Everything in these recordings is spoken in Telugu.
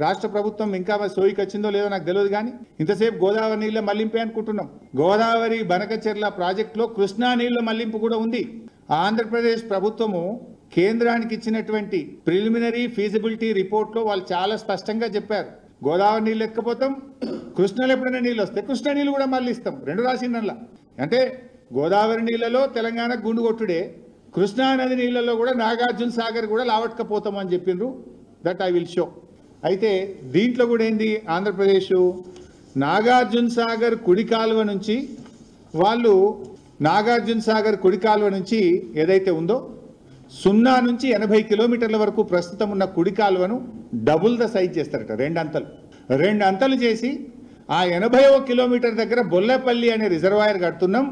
రాష్ట్ర ప్రభుత్వం ఇంకా సోయికి వచ్చిందో లేదో నాకు తెలియదు కానీ ఇంతసేపు గోదావరి నీళ్ళ మళ్లింపే అనుకుంటున్నాం. గోదావరి బనకచెర్ల ప్రాజెక్టులో కృష్ణా నీళ్ల మళ్లింపు కూడా ఉంది. ఆంధ్రప్రదేశ్ ప్రభుత్వము కేంద్రానికి ఇచ్చినటువంటి ప్రిలిమినరీ ఫీజిబిలిటీ రిపోర్ట్లో వాళ్ళు చాలా స్పష్టంగా చెప్పారు, గోదావరి నీళ్ళు ఎక్కపోతాం, కృష్ణలో ఎప్పుడైనా నీళ్ళు వస్తే కృష్ణా నీళ్ళు కూడా మళ్ళీ ఇస్తాం. రెండు రాసిందల్లా. అంటే గోదావరి నీళ్ళలో తెలంగాణ గుండు కొట్టుడే, కృష్ణా నది నీళ్ళలో కూడా నాగార్జున సాగర్ కూడా లావట్కపోతాం అని చెప్పిండ్రు. That I will show. అయితే దీంట్లో కూడా ఏంది, ఆంధ్రప్రదేశ్ నాగార్జున సాగర్ కుడి కాలువ నుంచి వాళ్ళు నాగార్జున సాగర్ కుడి కాలువ నుంచి ఏదైతే ఉందో 0 నుంచి 80 కిలోమీటర్ల వరకు ప్రస్తుతం ఉన్న కుడి కాలువను డబుల్ ద సైజ్ చేస్తారట. రెండు అంతలు చేసి ఆ 80వ కిలోమీటర్ దగ్గర బొల్లపల్లి అనే రిజర్వాయర్ కడుతున్నాం.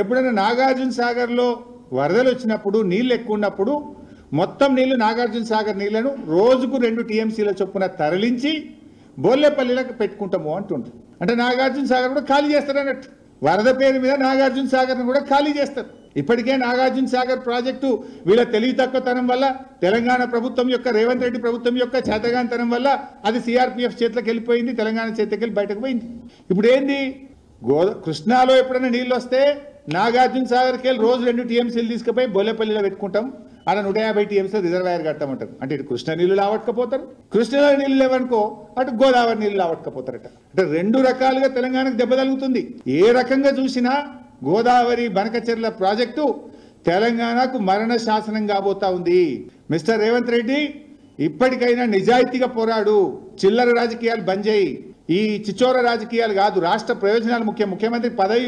ఎప్పుడైనా నాగార్జున సాగర్లో వరదలు వచ్చినప్పుడు నీళ్ళు ఎక్కువ ఉన్నప్పుడు మొత్తం నీళ్లు నాగార్జున సాగర్ నీళ్లను రోజుకు 2 టీఎంసీల చొప్పున తరలించి బోర్లేపల్లిలకు పెట్టుకుంటాము అంటుంటారు. అంటే నాగార్జున సాగర్ కూడా ఖాళీ చేస్తారు అన్నట్టు. వరద పేరు మీద నాగార్జున సాగర్ను కూడా ఖాళీ చేస్తారు. ఇప్పటికే నాగార్జున సాగర్ ప్రాజెక్టు వీళ్ళ తెలివి తక్కువతనం వల్ల, తెలంగాణ ప్రభుత్వం యొక్క రేవంత్ రెడ్డి ప్రభుత్వం యొక్క చేతగానితనం వల్ల అది సిఆర్పిఎఫ్ చేతిలోకి వెళ్ళిపోయింది, తెలంగాణ చేతికి వెళ్ళి బయటకు పోయింది. ఇప్పుడు ఏంది, కృష్ణాలో ఎప్పుడైనా నీళ్ళు వస్తే నాగార్జున సాగర్కి వెళ్ళి రోజు 2 టీఎంసీలు తీసుకుపోయి బోలేపల్లిలో పెట్టుకుంటాం, ఆడ 150 టీఎంసీలు రిజర్వాయర్ కట్టమంటారు. అంటే ఇటు కృష్ణ నీళ్లు లావట్టుకపోతారు, కృష్ణలో నీళ్ళు లేవనుకో అటు గోదావరి నీళ్ళు లావట్టుకపోతారట. అంటే 2 రకాలుగా తెలంగాణకు దెబ్బ తగులుతుంది. ఏ రకంగా చూసినా గోదావరి బనకచెర్ల ప్రాజెక్టు తెలంగాణకు మరణ శాసనం కాబోతా ఉంది. మిస్టర్ రేవంత్ రెడ్డి, ఇప్పటికైనా నిజాయితీగా పోరాడు, చిల్లర రాజకీయాలు బంద్ చేయి. ఈ చిచోర రాజకీయాలు కాదు, రాష్ట్ర ప్రయోజనాలు ముఖ్యం. ముఖ్యమంత్రి పదవి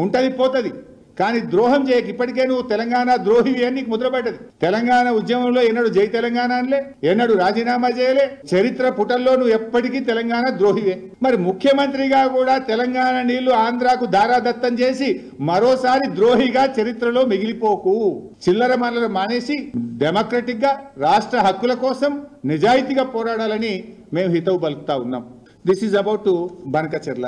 ఉంటది పోతుంది, కానీ ద్రోహం చేయక. ఇప్పటికే నువ్వు తెలంగాణ ద్రోహివి అని నీకు ముద్రపడ్డది. తెలంగాణ ఉద్యమంలో ఎన్నడు జై తెలంగాణ అనలే, ఎన్నడు రాజీనామా చేయలే. చరిత్ర పుటల్లో నువ్వు ఎప్పటికీ తెలంగాణ ద్రోహివే. మరి ముఖ్యమంత్రిగా కూడా తెలంగాణ నీళ్లు ఆంధ్రాకు దారాదత్తం చేసి మరోసారి ద్రోహిగా చరిత్రలో మిగిలిపోకు. చిల్లర మనలు మానేసి డెమోక్రటిక్ గా రాష్ట్ర హక్కుల కోసం నిజాయితీగా పోరాడాలని మేము హితవు పలుకుతా ఉన్నాం. This is about Banakacherla.